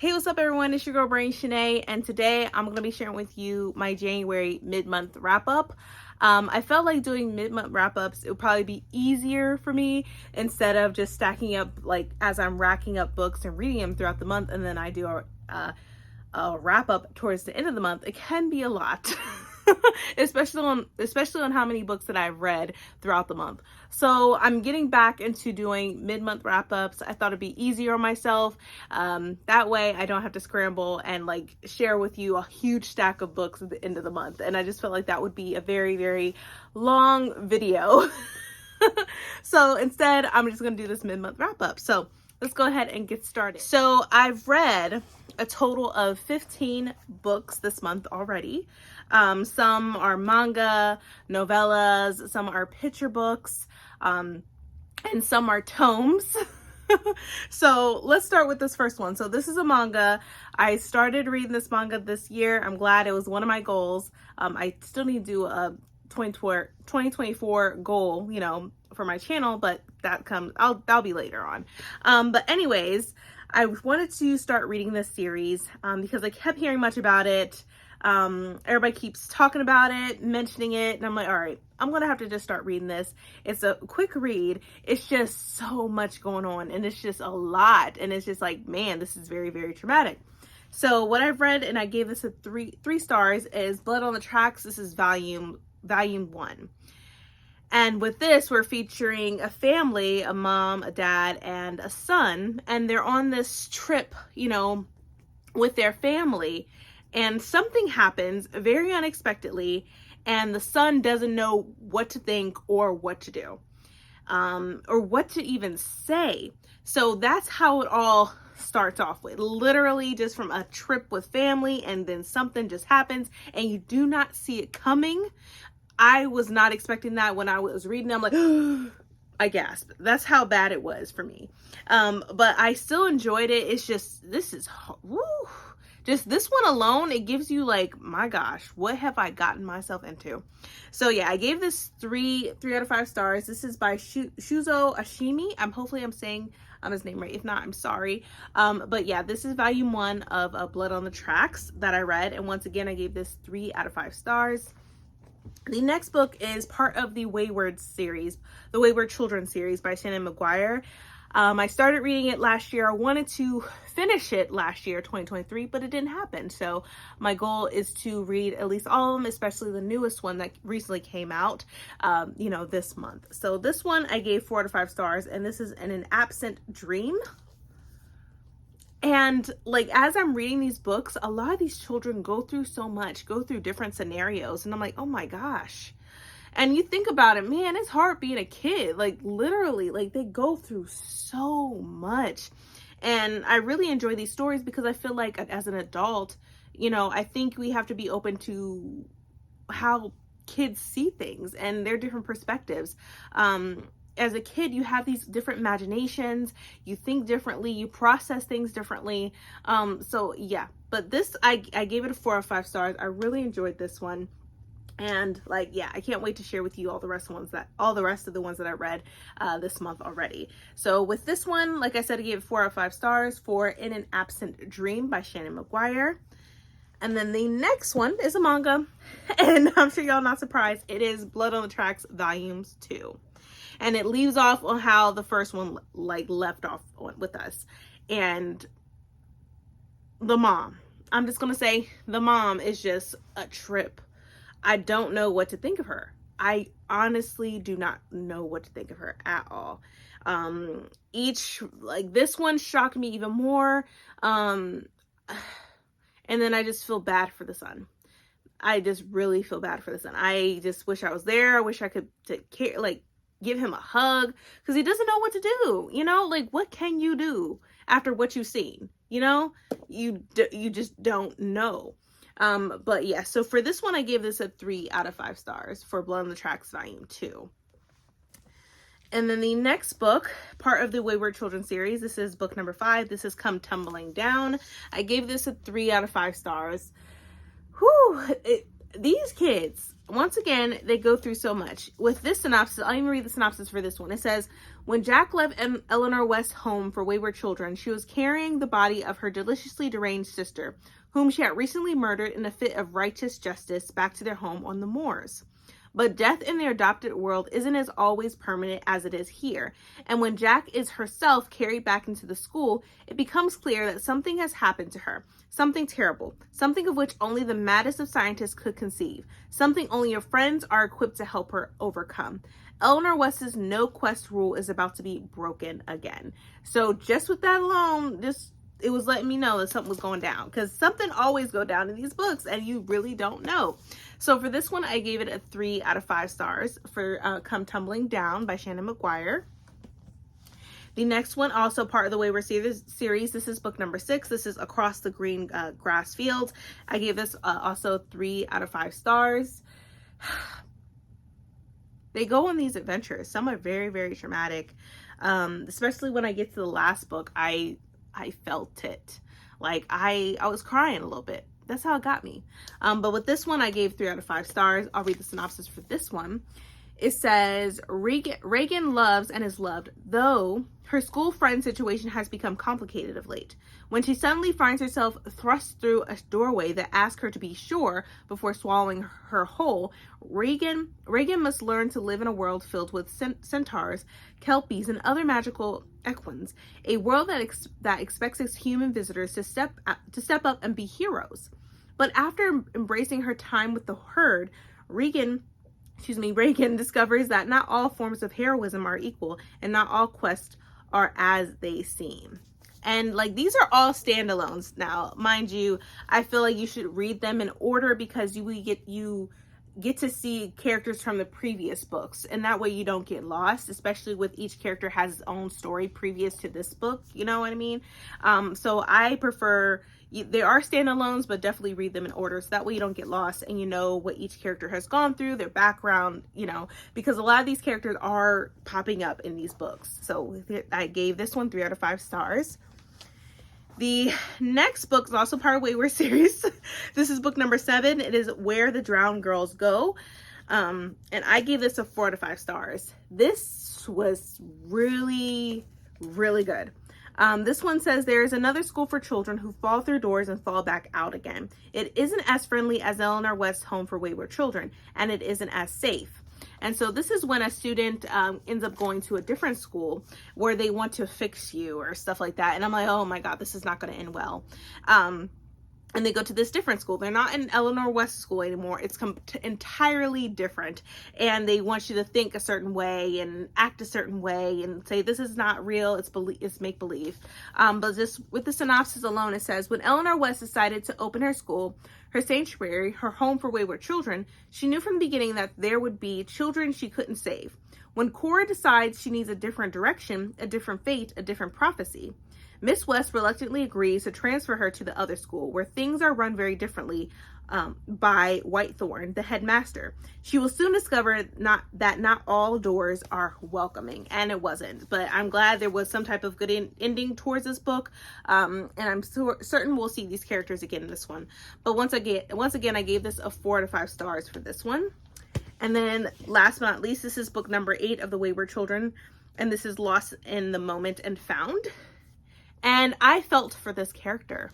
Hey, what's up everyone? It's your girl Brain Shanae, and today I'm going to be sharing with you my January mid-month wrap-up. I felt like doing mid-month wrap-ups, it would probably be easier for me instead of just stacking up, like, as I'm racking up books and reading them throughout the month, and then I do a wrap-up towards the end of the month. It can be a lot. especially on how many books that I've read throughout the month. So I'm getting back into doing mid-month wrap-ups. I thought it'd be easier on myself. That way I don't have to scramble and like share with you a huge stack of books at the end of the month. And I just felt like that would be a very, very long video. So instead, I'm just gonna do this mid-month wrap-up. So let's go ahead and get started. So I've read a total of 15 books this month already. Some are manga, novellas, some are picture books, and some are tomes. So let's start with this first one. So this is a manga. I started reading this manga this year. I'm glad. It was one of my goals. I still need to do a 2024 goal, you know, for my channel, but that comes, that'll be later on. But anyways, I wanted to start reading this series because I kept hearing much about it. Everybody keeps talking about it, mentioning it, and I'm like, all right, I'm gonna have to just start reading this. It's a quick read. It's just so much going on, and it's just a lot, and it's just like, man, this is very, very traumatic. So what I've read, and I gave this a three stars, is Blood on the Tracks. This is volume 1. And with this, we're featuring a family, a mom, a dad, and a son, and they're on this trip, you know, with their family, and something happens very unexpectedly, and the son doesn't know what to think or what to do, or what to even say. So that's how it all starts off with, literally just from a trip with family, and then something just happens, and you do not see it coming. I was not expecting that when I was reading. I'm like, I gasped. That's how bad it was for me. But I still enjoyed it. It's just, this is, woo. Just this one alone, it gives you like, my gosh, what have I gotten myself into? So yeah, I gave this 3 out of 5 stars. This is by Shuzo Ashimi. Hopefully I'm saying his name right. If not, I'm sorry. But yeah, this is volume 1 of Blood on the Tracks that I read. And once again, I gave this 3 out of 5 stars. The next book is part of the Wayward series, the Wayward Children series by Shannon McGuire. I started reading it last year. I wanted to finish it last year, 2023, but it didn't happen. So my goal is to read at least all of them, especially the newest one that recently came out, you know, this month. So this one I gave 4 out of 5 stars, and this is An Absent Dream. And like, as I'm reading these books, a lot of these children go through so much, go through different scenarios. And I'm like, oh my gosh. And you think about it, man, it's hard being a kid. Like literally, like they go through so much. And I really enjoy these stories because I feel like as an adult, you know, I think we have to be open to how kids see things and their different perspectives. As a kid, you have these different imaginations, you think differently, you process things differently. So yeah, but this, I gave it a 4 out of 5 stars. I really enjoyed this one. And like, yeah, I can't wait to share with you all the rest of the ones that I read this month already. So with this one, like I said, I gave it 4 out of 5 stars for In an Absent Dream by Shannon McGuire. And then the next one is a manga, and I'm sure y'all not surprised. It is Blood on the Tracks volumes 2. And it leaves off on how the first one like left off with us. And the mom, I'm just gonna say the mom is just a trip. I don't know what to think of her. I honestly do not know what to think of her at all. This one shocked me even more. And then I just feel bad for the son. I just really feel bad for the son. I just wish I was there. I wish I could take care, like give him a hug, because he doesn't know what to do. You know, like what can you do after what you've seen? You know, you just don't know. But yeah, so for this one, I gave this a 3 out of 5 stars for Blood on the Tracks volume 2. And then the next book, part of the Wayward Children series, this is book number 5. This is Come Tumbling Down. I gave this a 3 out of 5 stars. Whew, these kids, once again, they go through so much. With this synopsis, I'll even read the synopsis for this one. It says, when Jack left Eleanor West's home for wayward children, she was carrying the body of her deliciously deranged sister, whom she had recently murdered in a fit of righteous justice, back to their home on the moors. But death in their adopted world isn't as always permanent as it is here. And when Jack is herself carried back into the school, it becomes clear that something has happened to her. Something terrible. Something of which only the maddest of scientists could conceive. Something only her friends are equipped to help her overcome. Eleanor West's no quest rule is about to be broken again. So just with that alone, it was letting me know that something was going down, because something always go down in these books and you really don't know. So for this one, I gave it a 3 out of 5 stars for Come Tumbling Down by Shannon McGuire. The next one, also part of the Wayward series, this is book number 6. This is Across the Green Grass Field. I gave this also 3 out of 5 stars. They go on these adventures. Some are very, very traumatic. Especially when I get to the last book, I felt it. Like I was crying a little bit. That's how it got me. But with this one, I gave 3 out of 5 stars. I'll read the synopsis for this one. It says, Reagan loves and is loved, though her school friend situation has become complicated of late. When she suddenly finds herself thrust through a doorway that asks her to be sure before swallowing her whole, Reagan must learn to live in a world filled with centaurs, kelpies, and other magical equines, a world that expects its human visitors to step up and be heroes. But after embracing her time with the herd, Reagan discovers that not all forms of heroism are equal, and not all quests are as they seem. And like, these are all standalones. Now, mind you, I feel like you should read them in order, because you get to see characters from the previous books, and that way you don't get lost, especially with each character has its own story previous to this book, you know what I mean? So I prefer, there are standalones, but definitely read them in order, so that way you don't get lost and you know what each character has gone through, their background, you know, because a lot of these characters are popping up in these books. So I gave this one 3 out of 5 stars. The next book is also part of Wayward series. This is book number 7. It is Where the Drowned Girls Go. And I gave this a 4 out of 5 stars. This was really, really good. This one says, there is another school for children who fall through doors and fall back out again. It isn't as friendly as Eleanor West's Home for Wayward Children, and it isn't as safe. And so this is when a student ends up going to a different school where they want to fix you or stuff like that. And I'm like, oh my God, this is not going to end well. And they go to this different school. They're not in Eleanor West school anymore. It's entirely different. And they want you to think a certain way and act a certain way and say, this is not real. It's make-believe. But just with the synopsis alone, it says, when Eleanor West decided to open her school, her sanctuary, her home for wayward children, she knew from the beginning that there would be children she couldn't save. When Cora decides she needs a different direction, a different fate, a different prophecy, Miss West reluctantly agrees to transfer her to the other school, where things are run very differently by Whitethorn, the headmaster. She will soon discover that not all doors are welcoming, and it wasn't. But I'm glad there was some type of good ending towards this book, and I'm certain we'll see these characters again in this one. But once again, I gave this a 4 out of 5 stars for this one. And then last but not least, this is book number 8 of the Wayward Children, and this is Lost in the Moment and Found. And I felt for this character.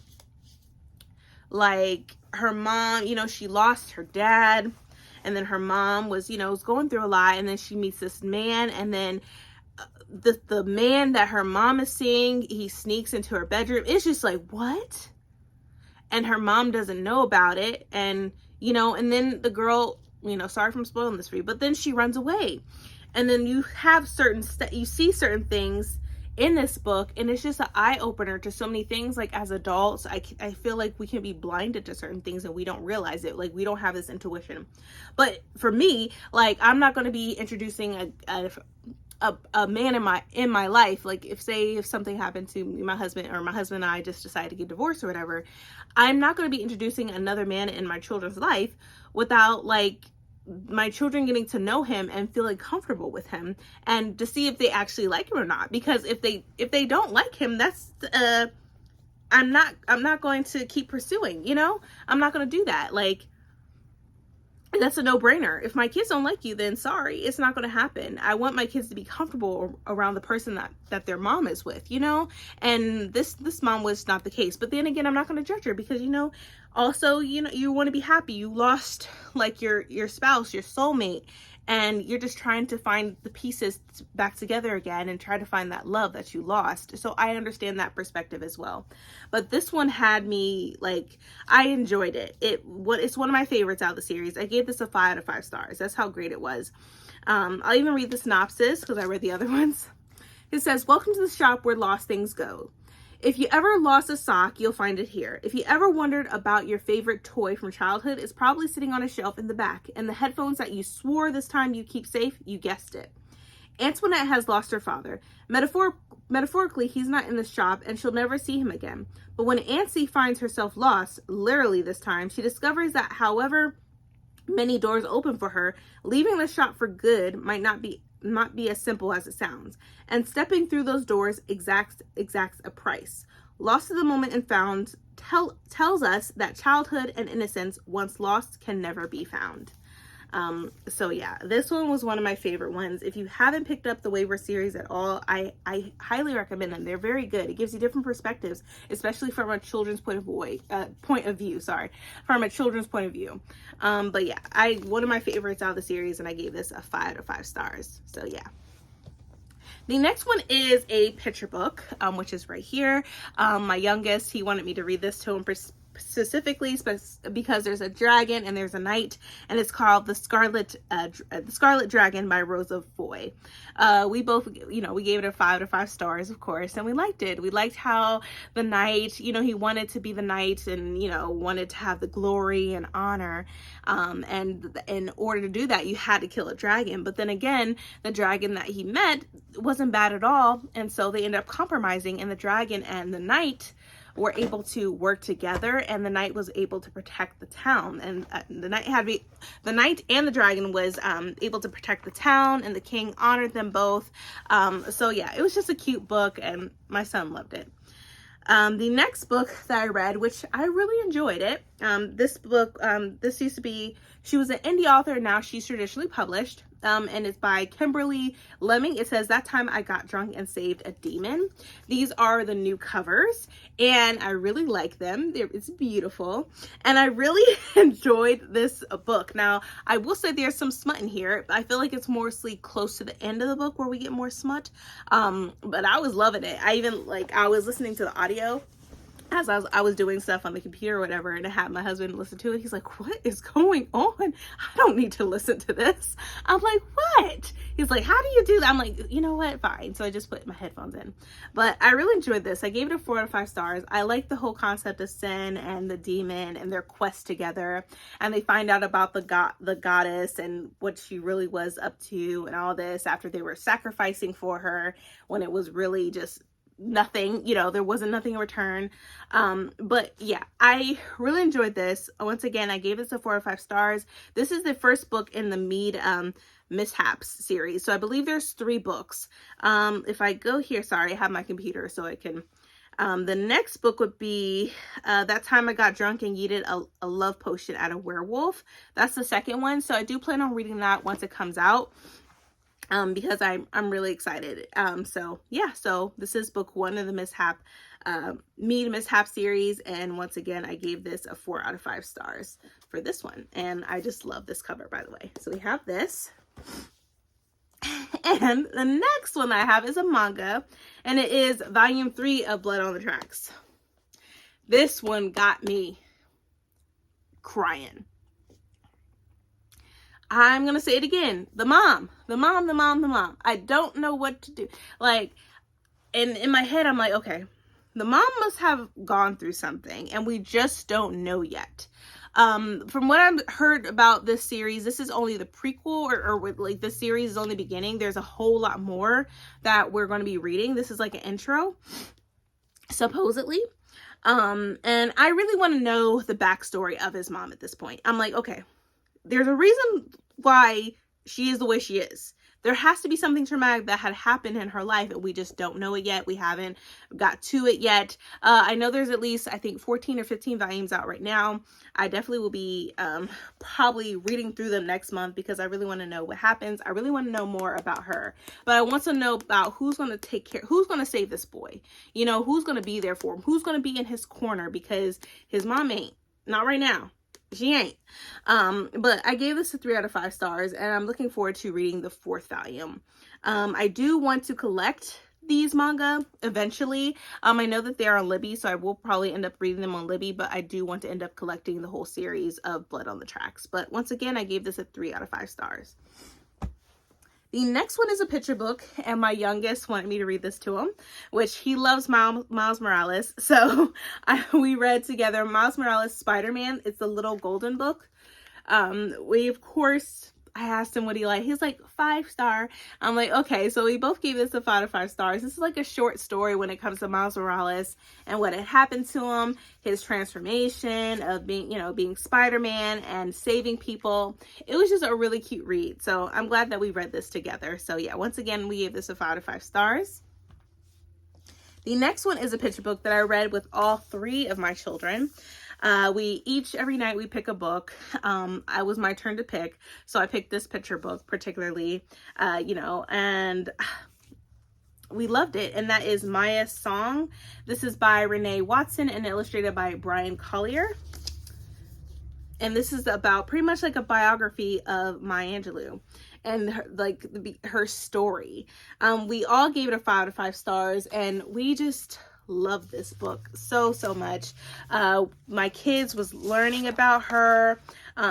Like, her mom, you know, she lost her dad, and then her mom was, you know, was going through a lot, and then she meets this man, and then the man that her mom is seeing, he sneaks into her bedroom. It's just like, what? And her mom doesn't know about it, and, you know, and then the girl, you know, sorry if I'm spoiling this for you, but then she runs away. And then you have you see certain things in this book, and it's just an eye-opener to so many things. Like, as adults, I feel like we can be blinded to certain things and we don't realize it. Like, we don't have this intuition. But for me, like, I'm not going to be introducing a man in my life. Like, if something happened to my husband, or my husband and I just decide to get divorced or whatever, I'm not going to be introducing another man in my children's life without, like, my children getting to know him and feeling comfortable with him, and to see if they actually like him or not. Because if they don't like him, that's I'm not going to keep pursuing, you know? I'm not going to do that. Like, that's a no-brainer. If my kids don't like you, then sorry, it's not going to happen. I want my kids to be comfortable around the person that their mom is with, you know? And this mom was not the case. But then again, I'm not going to judge her because, you know, also, you know, you want to be happy. You lost like your spouse, your soulmate, and you're just trying to find the pieces back together again and try to find that love that you lost. So I understand that perspective as well. But this one had me, like, I enjoyed it. It's one of my favorites out of the series. I gave this a 5 out of 5 stars. That's how great it was. I'll even read the synopsis because I read the other ones. It says, welcome to the shop where lost things go. If you ever lost a sock, you'll find it here. If you ever wondered about your favorite toy from childhood, it's probably sitting on a shelf in the back. And the headphones that you swore this time you keep safe, you guessed it. Antoinette has lost her father. Metaphorically, he's not in the shop and she'll never see him again. But when Auntie finds herself lost, literally this time, she discovers that however many doors open for her, leaving the shop for good might not be as simple as it sounds. And stepping through those doors exacts a price. Lost to the moment and found tells us that childhood and innocence, once lost, can never be found. So yeah, this one was one of my favorite ones. If you haven't picked up the Wayward series at all, I highly recommend them. They're very good. It gives you different perspectives, especially from a children's point of view. From a children's point of view. But yeah, one of my favorites out of the series, and I gave this a 5 out of 5 stars. So yeah. The next one is a picture book, which is right here. My youngest, he wanted me to read this to him specifically because there's a dragon and there's a knight, and it's called the Scarlet Dragon by Rosa Foy. We both, you know, we gave it a 5 out of 5 stars, of course, and we liked it. We liked how the knight, you know, he wanted to be the knight and, you know, wanted to have the glory and honor, and in order to do that, you had to kill a dragon. But then again, the dragon that he met wasn't bad at all, and so they ended up compromising, and the dragon and the knight were able to work together, and the knight was able to protect the town, and the knight and the dragon was able to protect the town, and the king honored them both. So yeah, it was just a cute book, and my son loved it. The next book that I read, which I really enjoyed it, this book, this used to be, she was an indie author, now she's traditionally published, and it's by Kimberly Lemming. It says, That Time I Got Drunk and Saved a Demon. These are the new covers, and I really like them. It's beautiful, and I really enjoyed this book. Now, I will say there's some smut in here. I feel like it's mostly close to the end of the book where we get more smut, but I was loving it. I was listening to the audio as I was doing stuff on the computer or whatever, and I had my husband listen to it. He's like, what is going on? I don't need to listen to this. I'm like, what? He's like, how do you do that? I'm like, you know what? Fine. So I just put my headphones in. But I really enjoyed this. I gave it a 4 out of 5 stars. I like the whole concept of Sin and the demon and their quest together. And they find out about the goddess and what she really was up to and all this after they were sacrificing for her when it was really just nothing, you know, there wasn't nothing in return. But yeah, I really enjoyed this. Once again, I gave this a 4 out of 5 stars. This is the first book in the Mead Mishaps series. So I believe there's 3 books. If I go here, sorry, I have my computer so I can, the next book would be That Time I Got Drunk and Yeeted a Love Potion at a Werewolf. That's the second one. So I do plan on reading that once it comes out. Because I'm really excited. So yeah, so this is book 1 of the Mead Mishap series, and once again, I gave this a 4 out of 5 stars for this one, and I just love this cover, by the way. So we have this, and the next one I have is a manga, and it is volume 3 of Blood on the Tracks. This one got me crying. I'm going to say it again. The mom. I don't know what to do. Like, and in my head, I'm like, okay, the mom must have gone through something and we just don't know yet. From what I've heard about this series, this is only the prequel or like the series is only beginning. There's a whole lot more that we're going to be reading. This is like an intro, supposedly. And I really want to know the backstory of his mom at this point. I'm like, okay, there's a reason why she is the way she is. there has to be something traumatic that had happened in her life and we just don't know it yet. We haven't got to it yet. I know there's at least, I think, 14 or 15 volumes out right now. I definitely will be probably reading through them next month because I really want to know what happens. I really want to know more about her, but I want to know about who's going to take care, who's going to save this boy, you know, who's going to be there for him, who's going to be in his corner, because his mom ain't, not right now. She ain't. But I gave this a 3 out of 5 stars, and I'm looking forward to reading the 4th volume. I do want to collect these manga eventually. I know that they are on Libby, so I will probably end up reading them on Libby, but I do want to end up collecting the whole series of Blood on the Tracks. But once again, I gave this a 3 out of 5 stars. The next one is a picture book, and my youngest wanted me to read this to him, which he loves Miles Morales. So we read together Miles Morales Spider-Man. It's a little golden book. Of course, I asked him what he liked. He's like, 5-star. I'm like, okay, so we both gave this a 5 out of 5 stars. This is like a short story when it comes to Miles Morales and what had happened to him, his transformation of being, you know, being Spider-Man and saving people. It was just a really cute read. So I'm glad that we read this together. So yeah, once again, we gave this a 5 out of 5 stars. The next one is a picture book that I read with all 3 of my children. Every night we pick a book. It was my turn to pick. So I picked this picture book particularly, you know, and we loved it. And that is Maya's Song. This is by Renee Watson and illustrated by Brian Collier. And this is about pretty much like a biography of Maya Angelou and her story. We all gave it a 5 out of 5 stars, and we just love this book so much. My kids was learning about her,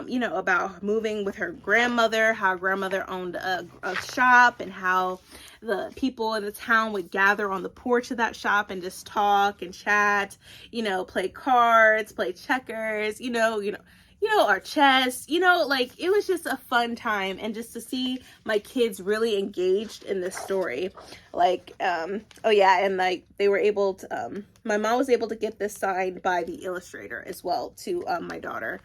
you know, about moving with her grandmother, how grandmother owned a shop, and how the people in the town would gather on the porch of that shop and just talk and chat, you know, play cards, play checkers, you know, our chess, you know, like it was just a fun time. And just to see my kids really engaged in this story, like, oh yeah, and like they were able to, my mom was able to get this signed by the illustrator as well to my daughter.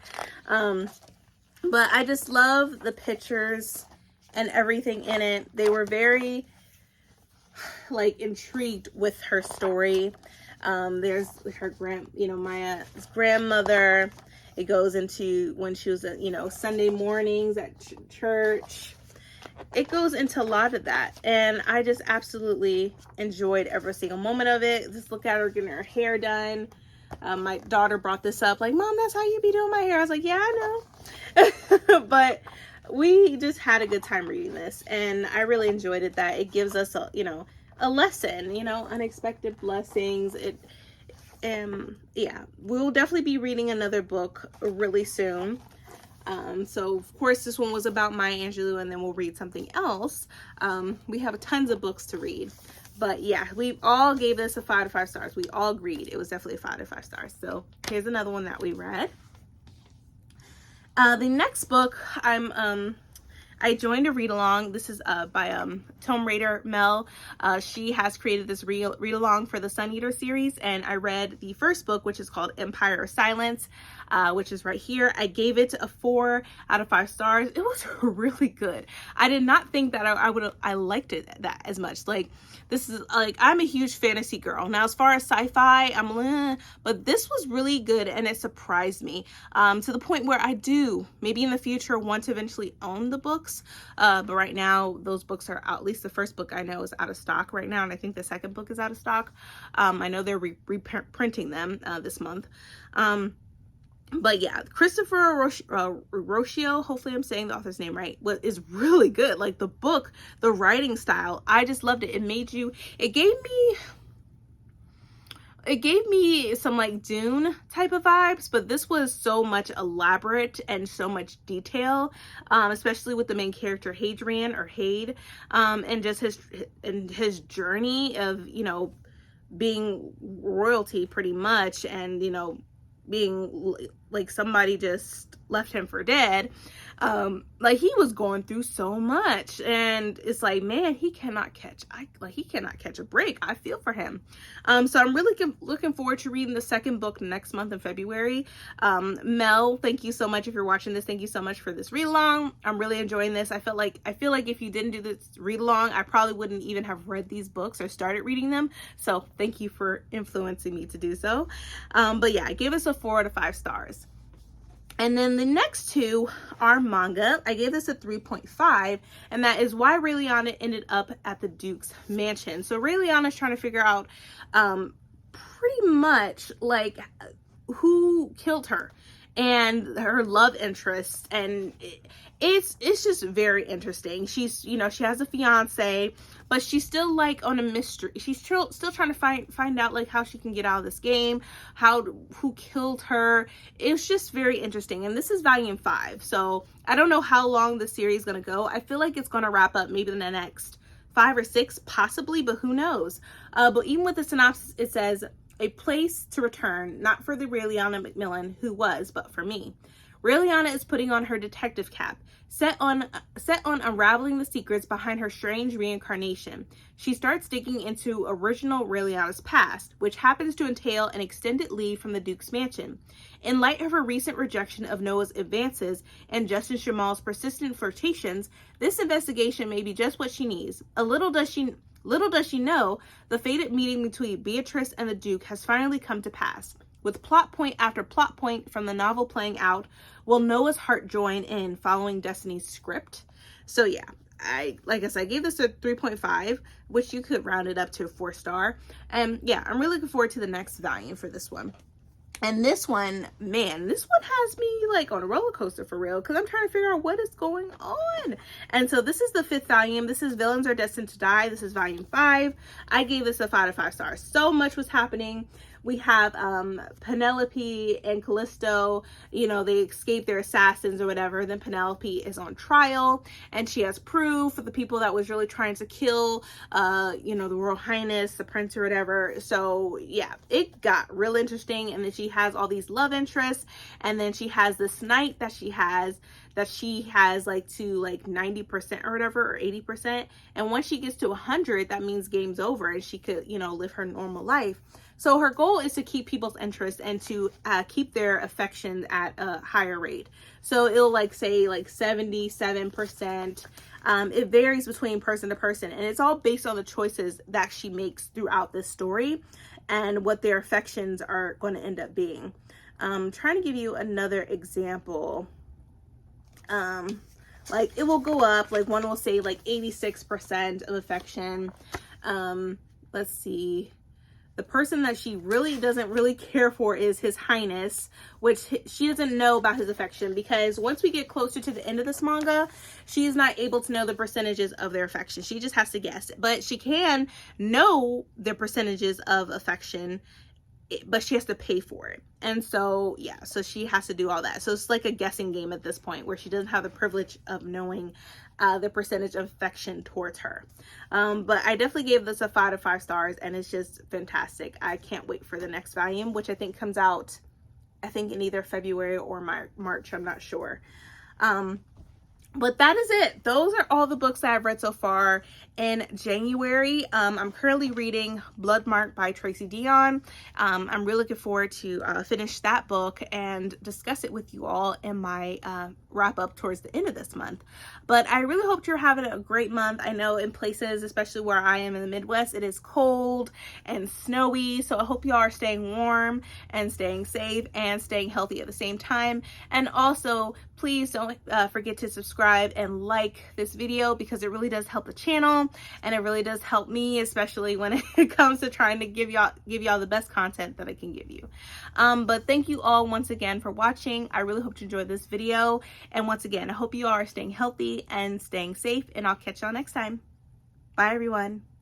But I just love the pictures and everything in it. They were very like intrigued with her story. There's her Maya's grandmother. It goes into when she was at, you know, Sunday mornings at church. It goes into a lot of that. And I just absolutely enjoyed every single moment of it. Just look at her getting her hair done. My daughter brought this up, like, Mom, that's how you be doing my hair. I was like, yeah, I know. But we just had a good time reading this. And I really enjoyed it, that it gives us a, you know, a lesson, you know, unexpected blessings. Yeah, we'll definitely be reading another book really soon. So of course this one was about Maya Angelou, and then we'll read something else. We have tons of books to read, but yeah, we all gave this a 5 out of 5 stars. We all agreed it was definitely a 5 out of 5 stars. So here's another one that we read. The next book I joined a read along. This is by Tome Raider Mel. She has created this read along for the Sun Eater series, and I read the first book, which is called Empire of Silence, which is right here. I gave it a 4 out of 5 stars. It was really good. I did not think that I liked it that as much. Like, this is like, I'm a huge fantasy girl. Now, as far as sci-fi, but this was really good, and it surprised me to the point where I do maybe in the future want to eventually own the books. But right now those books are out. At least the first book I know is out of stock right now, and I think the second book is out of stock. I know they're reprinting them this month. But yeah, Christopher Rocio, hopefully I'm saying the author's name right, is really good. Like the book, the writing style, I just loved it. It gave me some like Dune type of vibes, but this was so much elaborate and so much detail, especially with the main character Hadrian or Hade, and just his journey of, you know, being royalty pretty much, and, you know, being like somebody just left him for dead, like he was going through so much, and it's like, man, he cannot catch a break. I feel for him. So I'm really looking forward to reading the second book next month in February. Mel, thank you so much if you're watching this. Thank you so much for this read along. I'm really enjoying this. I feel like if you didn't do this read along, I probably wouldn't even have read these books or started reading them. So thank you for influencing me to do so. But yeah, I gave us a 4 out of 5 stars. And then the next two are manga. I gave this a 3.5, and that is Why Ray Liotta Ended Up at the Duke's Mansion. So Ray Liotta is trying to figure out pretty much like who killed her and her love interest, and it's just very interesting. She's, you know, she has a fiance, but she's still like on a mystery. She's still trying to find out like how she can get out of this game, who killed her. It's just very interesting. And this is volume 5, so I don't know how long the series is gonna go. I feel like it's gonna wrap up maybe in the next 5 or 6 possibly, but who knows. But even with the synopsis, it says, a place to return, not for the Ray Liotta Macmillan who was, but for me. Ray Liotta is putting on her detective cap, set on unraveling the secrets behind her strange reincarnation. She starts digging into original Ray Liotta's past, which happens to entail an extended leave from the Duke's mansion. In light of her recent rejection of Noah's advances and Justice Jamal's persistent flirtations, this investigation may be just what she needs. Little does she know, the fated meeting between Beatrice and the Duke has finally come to pass. With plot point after plot point from the novel playing out, will Noah's heart join in following Destiny's script? So yeah, like I said, I gave this a 3.5, which you could round it up to a 4-star. And yeah, I'm really looking forward to the next volume for this one. And this one, man, this one has me like on a roller coaster for real, because I'm trying to figure out what is going on. And so this is the 5th volume. This is Villains Are Destined to Die. This is volume 5. I gave this a 5 out of 5 stars. So much was happening. We have Penelope and Callisto, you know, they escape their assassins or whatever. Then Penelope is on trial, and she has proof of the people that was really trying to kill, you know, the Royal Highness, the prince or whatever. So yeah, it got real interesting. And then she has all these love interests, and then she has this knight that she has like to like 90% or whatever, or 80. And once she gets to 100, that means game's over and she could, you know, live her normal life. So her goal is to keep people's interest and to keep their affection at a higher rate. So it'll like say like 77%. It varies between person to person, and it's all based on the choices that she makes throughout this story and what their affections are going to end up being. Trying to give you another example. Like it will go up, like one will say like 86% of affection. Let's see. The person that she really doesn't really care for is His Highness, which she doesn't know about his affection, because once we get closer to the end of this manga, she is not able to know the percentages of their affection. She just has to guess. But she can know the percentages of affection, but she has to pay for it. And so yeah, so she has to do all that. So it's like a guessing game at this point, where she doesn't have the privilege of knowing the percentage of affection towards her. But I definitely gave this a 5 out of 5 stars, and it's just fantastic. I can't wait for the next volume, which I think comes out, I think in either February or March, I'm not sure. But that is it. Those are all the books that I've read so far in January. I'm currently reading Bloodmark by Tracy Deonn. I'm really looking forward to finish that book and discuss it with you all in my wrap up towards the end of this month. But I really hope you're having a great month. I know in places, especially where I am in the Midwest, it is cold and snowy. So I hope you all are staying warm and staying safe and staying healthy at the same time. And also, please don't forget to subscribe and like this video, because it really does help the channel, and it really does help me, especially when it comes to trying to give y'all the best content that I can give you. But thank you all once again for watching. I really hope you enjoyed this video, and once again, I hope you all are staying healthy and staying safe, and I'll catch y'all next time. Bye everyone.